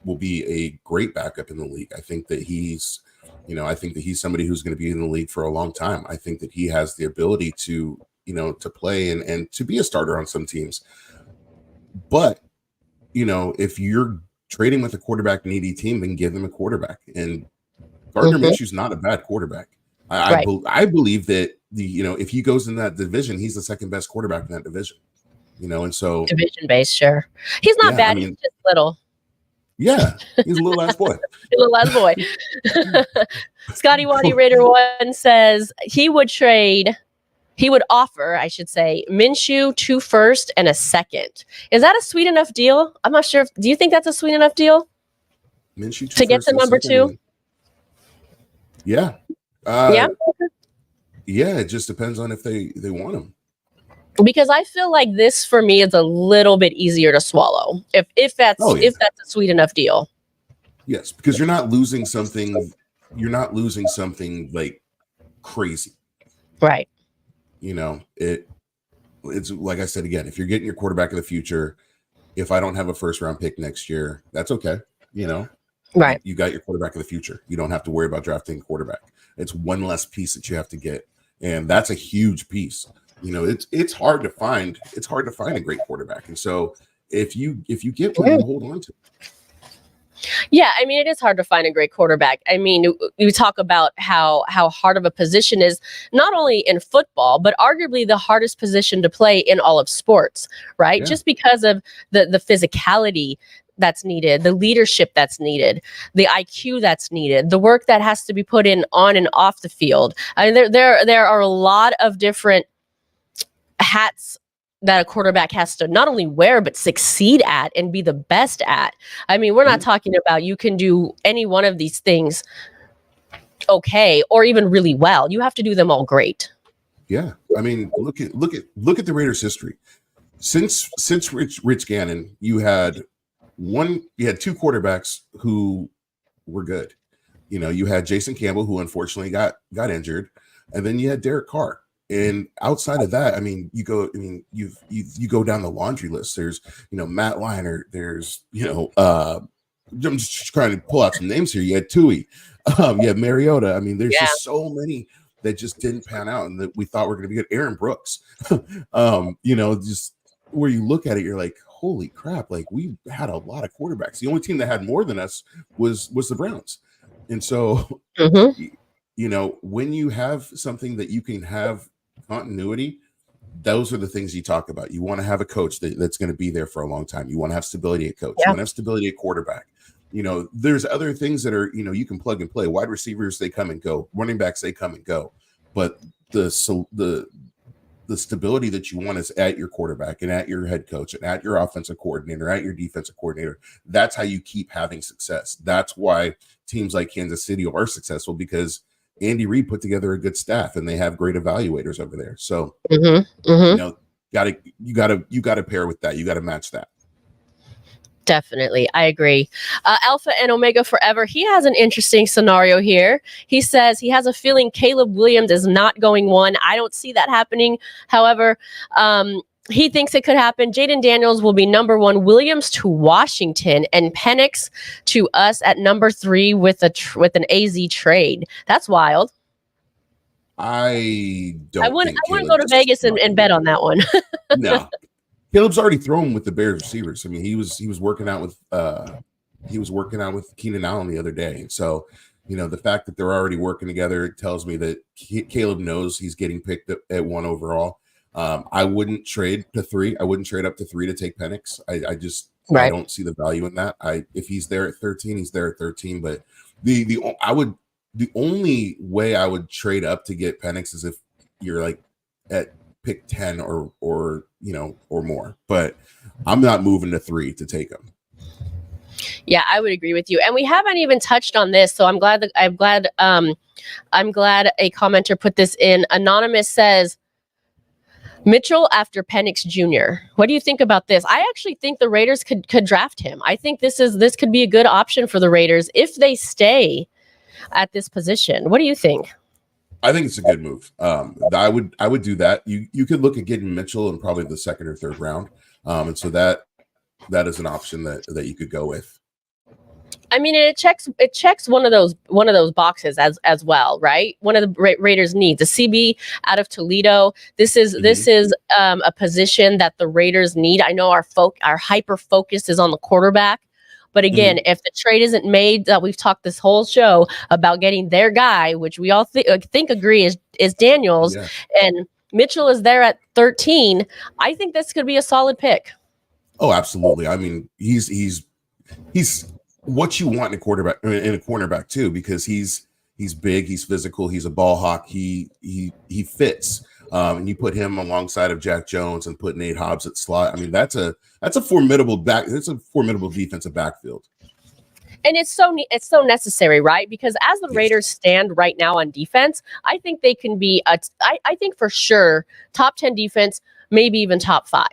will be a great backup in the league. I think that he's somebody who's going to be in the league for a long time. I think that he has the ability to play and to be a starter on some teams. But, you know, if you're trading with a quarterback needy team, then give them a quarterback. And Gardner Minshew's not a bad quarterback. I believe that if he goes in that division, he's the second best quarterback in that division. You know, and so division based, sure. He's not bad. He's just little. Yeah, he's a little ass boy. Little ass boy. Scotty Waddy Raider 1 says he would offer, I should say, Minshew 2 firsts and a second. Is that a sweet enough deal? I'm not sure. Do you think that's a sweet enough deal? Minshew to get to number 2? Yeah. Yeah. Yeah, it just depends on if they want him. Because I feel like this for me is a little bit easier to swallow if that's if that's a sweet enough deal. Yes, because you're not losing something. You're not losing something like crazy, right? You know, it's like I said again. If you're getting your quarterback of the future, if I don't have a first round pick next year, that's okay. You know, right? You got your quarterback of the future. You don't have to worry about drafting a quarterback. It's one less piece that you have to get, and that's a huge piece. You know, it's hard to find. It's hard to find a great quarterback, and so if you get one, you hold on to it. Yeah, I mean, it is hard to find a great quarterback. I mean, you talk about how hard of a position is not only in football, but arguably the hardest position to play in all of sports, right? Yeah. Just because of the physicality that's needed, the leadership that's needed, the IQ that's needed, the work that has to be put in on and off the field. I mean, there are a lot of different hats that a quarterback has to not only wear, but succeed at and be the best at. I mean, we're not talking about you can do any one of these things okay, or even really well. You have to do them all great. Yeah. I mean, look at the Raiders' history. Since Rich Gannon, you had two quarterbacks who were good. You know, you had Jason Campbell, who unfortunately got injured, and then you had Derek Carr. And outside of that, I mean, you go down the laundry list. There's, Matt Leinart. There's, I'm just trying to pull out some names here. You had Tui, you had Mariota. I mean, there's just so many that just didn't pan out, and that we thought were going to be good. Aaron Brooks, just where you look at it, you're like, holy crap! Like, we had a lot of quarterbacks. The only team that had more than us was the Browns, and so when you have something that you can have continuity, those are the things you talk about. You want to have a coach that's going to be there for a long time. You want to have stability at coach. You want to have stability at quarterback. There's other things that are, you can plug and play. Wide receivers, they come and go. Running backs, they come and go. But the stability that you want is at your quarterback and at your head coach and at your offensive coordinator, at your defensive coordinator. That's how you keep having success. That's why teams like Kansas City are successful, because Andy Reid put together a good staff and they have great evaluators over there. So, you gotta pair with that. You got to match that. Definitely. I agree. Alpha and Omega Forever. He has an interesting scenario here. He says he has a feeling Caleb Williams is not going one. I don't see that happening. However, he thinks it could happen. Jaden Daniels will be number 1, Williams to Washington, and Penix to us at number 3 with an AZ trade. That's wild. I wouldn't go to Vegas and bet on that one. No. Caleb's already thrown with the Bears receivers. I mean, he was working out with Keenan Allen the other day. So, the fact that they're already working together, it tells me that Caleb knows he's getting picked at 1 overall. I wouldn't trade to 3. I wouldn't trade up to 3 to take Penix. I don't see the value in that. If he's there at 13, he's there at 13. But the only way I would trade up to get Penix is if you're like at pick 10 or more. But I'm not moving to 3 to take him. Yeah, I would agree with you. And we haven't even touched on this, so I'm glad a commenter put this in. Anonymous says, Mitchell after Penix Jr. What do you think about this? I actually think the Raiders could draft him. I think this could be a good option for the Raiders if they stay at this position. What do you think? I think it's a good move. I would do that. You could look at getting Mitchell in probably the 2nd or 3rd round. And so that is an option that you could go with. I mean, it checks one of those boxes as well, right? One of the Raiders needs a CB out of Toledo. This is a position that the Raiders need. I know our hyper focus is on the quarterback, but again, if the trade isn't made, that we've talked this whole show about getting their guy, which we all think agree is Daniels, and Mitchell is there at 13. I think this could be a solid pick. Oh, absolutely. I mean, he's what you want in a cornerback too, because he's big, he's physical, he's a ball hawk, he fits. And you put him alongside of Jack Jones and put Nate Hobbs at slot. I mean, that's a formidable defensive backfield. And it's so necessary, right? Because as the Raiders stand right now on defense, I think they can be I think for sure top 10 defense, maybe even top 5.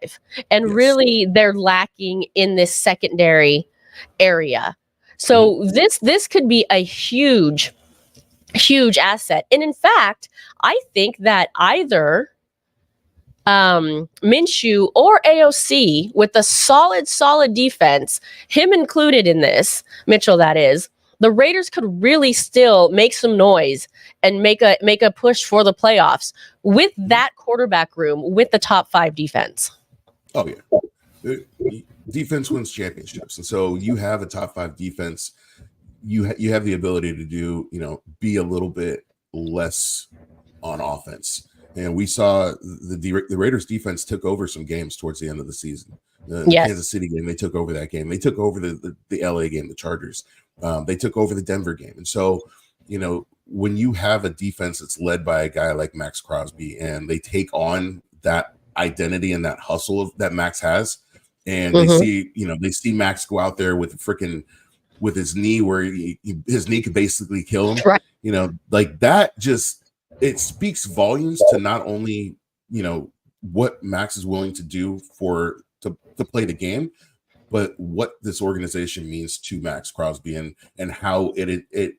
And really they're lacking in this secondary area. So this could be a huge asset. And in fact, I think that either Minshew or AOC with a solid defense, him included in this, Mitchell that is, the Raiders could really still make some noise and make a push for the playoffs with that quarterback room with the top 5 defense. Oh yeah. Defense wins championships. And so you have a top 5 defense. You have the ability to do, be a little bit less on offense. And we saw the Raiders defense took over some games towards the end of the season. The Kansas City game, they took over that game. They took over the LA game, the Chargers. They took over the Denver game. And so, when you have a defense that's led by a guy like Max Crosby and they take on that identity and that hustle that Max has, and they see Max go out there with his knee where his knee could basically kill him, right. Like that it speaks volumes to not only, what Max is willing to do to play the game, but what this organization means to Max Crosby and how it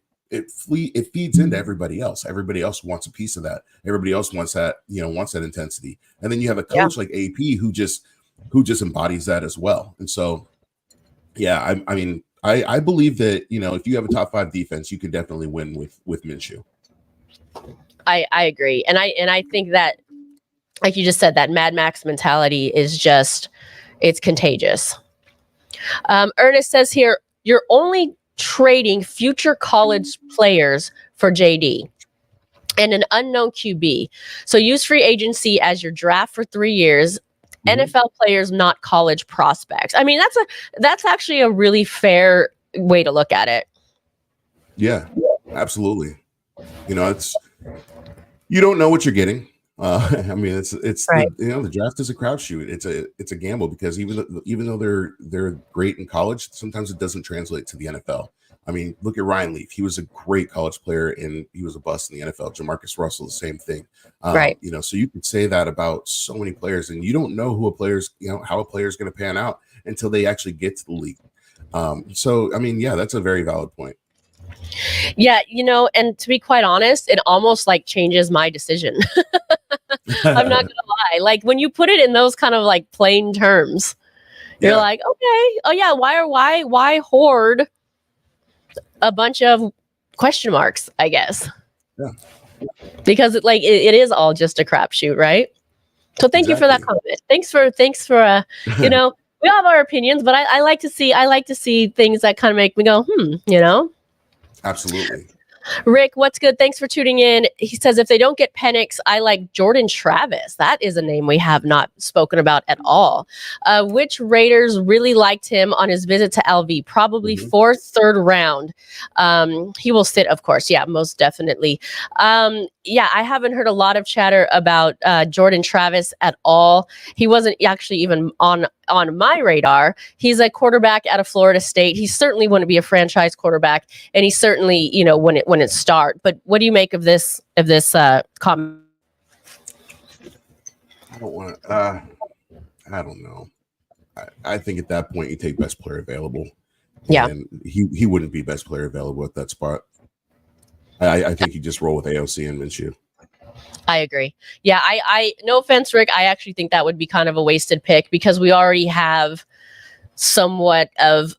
feeds into everybody else. Everybody else wants a piece of that. Everybody else wants that, wants that intensity. And then you have a coach like AP who just embodies that as well. And so, yeah, I believe that, if you have a top 5 defense, you can definitely win with Minshew. I agree. And I think that, like you just said, that Mad Max mentality is it's contagious. Ernest says here, you're only trading future college players for JD and an unknown QB. So use free agency as your draft for 3 years. NFL players, not college prospects. I mean, that's actually a really fair way to look at it. Yeah, absolutely. You don't know what you're getting. It's right. The draft is a crapshoot. It's a gamble because even though they're great in college, sometimes it doesn't translate to the NFL. I mean, look at Ryan Leaf. He was a great college player and he was a bust in the NFL. Jamarcus Russell, the same thing. Right. So you could say that about so many players, and you don't know how a player's going to pan out until they actually get to the league. That's a very valid point. Yeah, and to be quite honest, it almost like changes my decision. I'm not gonna lie. Like when you put it in those kind of like plain terms, you're like, okay, oh yeah, why hoard a bunch of question marks, I guess. Yeah. Because it is all just a crapshoot, right? So thank you for that comment. Thanks for we all have our opinions, but I like to see things that kind of make me go, Absolutely. Rick, what's good? Thanks for tuning in. He says, if they don't get Pinnicks, I like Jordan Travis. That is a name we have not spoken about at all. Which Raiders really liked him on his visit to LV? Probably 4th, 3rd round. He will sit, of course. Yeah, most definitely. I haven't heard a lot of chatter about Jordan Travis at all. He wasn't actually even on my radar. He's a quarterback out of Florida State. He certainly wouldn't be a franchise quarterback, and he certainly, wouldn't start. But what do you make of this comment? I don't know. I think at that point you take best player available. Yeah, and he wouldn't be best player available at that spot. I think you just roll with AOC and Minshew. I agree. Yeah, I no offense, Rick. I actually think that would be kind of a wasted pick because we already have somewhat of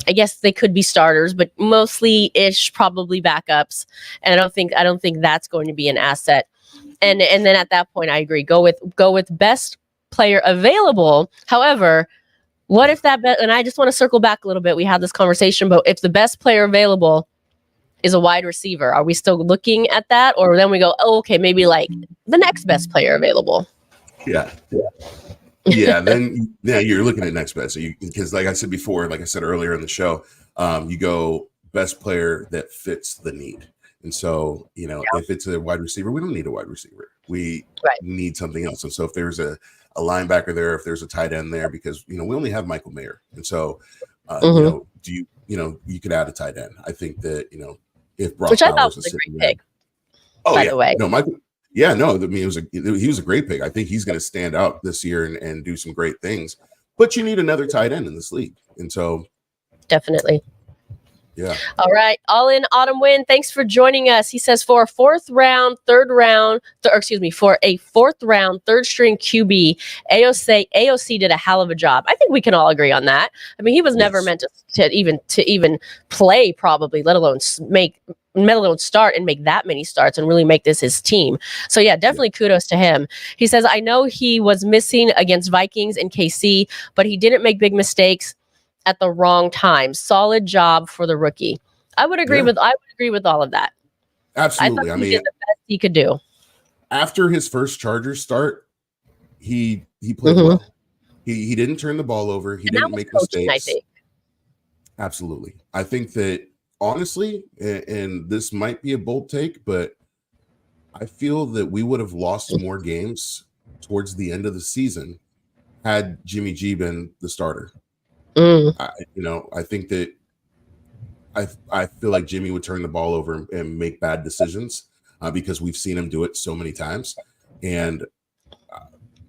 I guess they could be starters, but mostly probably backups. And I don't think that's going to be an asset. And then at that point, I agree. Go with best player available. However, what if and I just want to circle back a little bit. We had this conversation, but if the best player available is a wide receiver, are we still looking at that? Or then we go, oh, okay, maybe like the next best player available. Yeah. Then you're looking at next best. So because like I said before, like I said earlier in the show, you go best player that fits the need. And so, if it's a wide receiver, we don't need a wide receiver. We need something else. And so if there's a linebacker there, if there's a tight end there, because, we only have Michael Mayer. And so, you could add a tight end. I think that, if Brock Which I thought was a great pick, by the way. No, Michael. Yeah, no, I mean, he was a great pick. I think he's going to stand out this year and do some great things. But you need another tight end in this league, and so definitely. Yeah. All right. All in Autumn Win. Thanks for joining us. He says for a for a fourth round, third string QB, AOC did a hell of a job. I think we can all agree on that. I mean, he was never meant to even play, probably, let alone start and make that many starts and really make this his team. So yeah, definitely kudos to him. He says, I know he was missing against Vikings and KC, but he didn't make big mistakes at the wrong time. Solid job for the rookie. I would agree with all of that. Absolutely. I mean, did the best he could do. After his first Chargers start, he played well. He didn't turn the ball over. He didn't make mistakes. I think. Absolutely. I think that honestly, and this might be a bold take, but I feel that we would have lost more games towards the end of the season had Jimmy G been the starter. I think that I feel like Jimmy would turn the ball over and make bad decisions because we've seen him do it so many times. And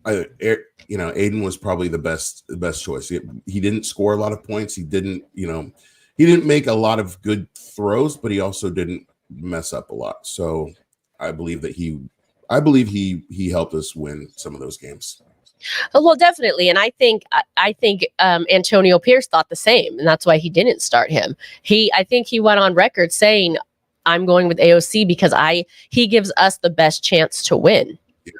Aiden was probably the best choice. He didn't score a lot of points. He didn't make a lot of good throws, but he also didn't mess up a lot. So I believe that he helped us win some of those games. Well, definitely. And I think Antonio Pierce thought the same, and that's why he didn't start him. I think he went on record saying, I'm going with AOC because he gives us the best chance to win. Yeah.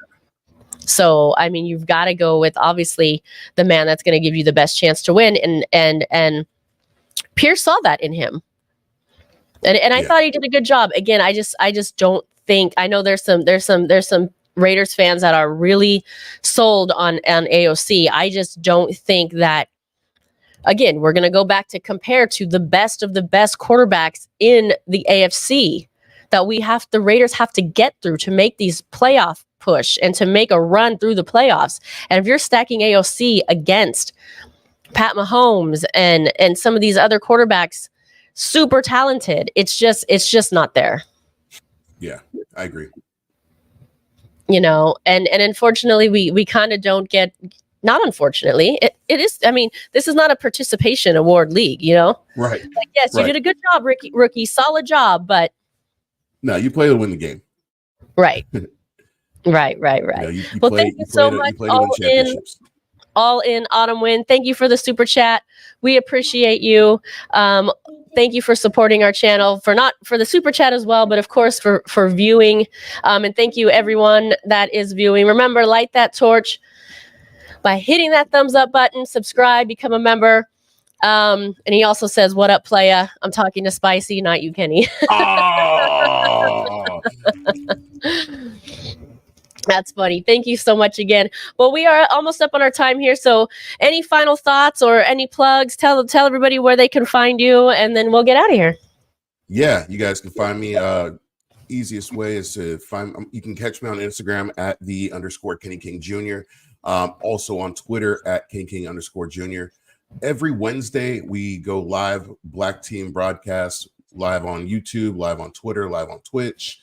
So, I mean, you've got to go with obviously the man that's going to give you the best chance to win. And Pierce saw that in him. And I thought he did a good job. Again, I just don't think, I know there's some Raiders fans that are really sold on AOC. I just don't think that, again, we're going to go back to compare to the best of the best quarterbacks in the AFC that the Raiders have to get through to make these playoff push and to make a run through the playoffs. And if you're stacking AOC against Pat Mahomes and some of these other quarterbacks, super talented, it's just not there. Yeah, I agree. And unfortunately, we kind of don't get, not unfortunately, it is, I mean, this is not a participation award league, Right. Like, yes, you did a good job, rookie, solid job, but. No, you play to win the game. Right. Right. Thank you so much. All in Autumn Win. Thank you for the super chat. We appreciate you. Thank you for supporting our channel, for the super chat as well, but of course for viewing. And thank you everyone that is viewing. Remember, light that torch by hitting that thumbs up button, subscribe, become a member. And he also says, "What up, playa? I'm talking to Spicy, not you, Kenny." Oh. That's funny. Thank you so much again. Well, we are almost up on our time here. So any final thoughts or any plugs? Tell everybody where they can find you, and then we'll get out of here. Yeah, you guys can find me. Easiest way is to you can catch me on Instagram at @the_Kenny King Jr. Also on Twitter at @KingKing_Jr. Every Wednesday, we go live, Black Team broadcast, live on YouTube, live on Twitter, live on Twitch.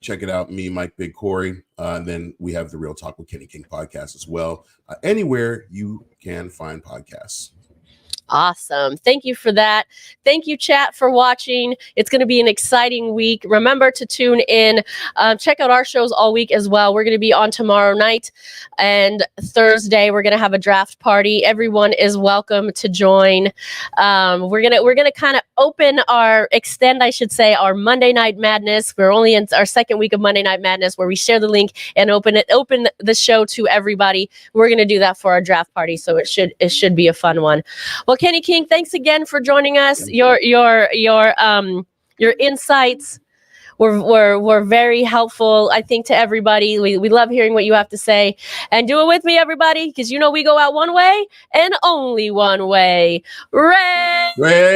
Check it out, me, Mike, Big Corey. And then we have the Real Talk with Kenny King podcast as well. Anywhere you can find podcasts. Awesome. Thank you for that. Thank you, chat, for watching. It's going to be an exciting week. Remember to tune in. Check out our shows all week as well. We're going to be on tomorrow night and Thursday. We're going to have a draft party. Everyone is welcome to join. We're gonna kind of extend our Monday Night Madness. We're only in our second week of Monday Night Madness, where we share the link and open the show to everybody. We're going to do that for our draft party, so it should be a fun one. Well, Kenny King, thanks again for joining us. Your insights were very helpful, I think, to everybody. We love hearing what you have to say. And do it with me, everybody, because we go out one way and only one way. Raiders!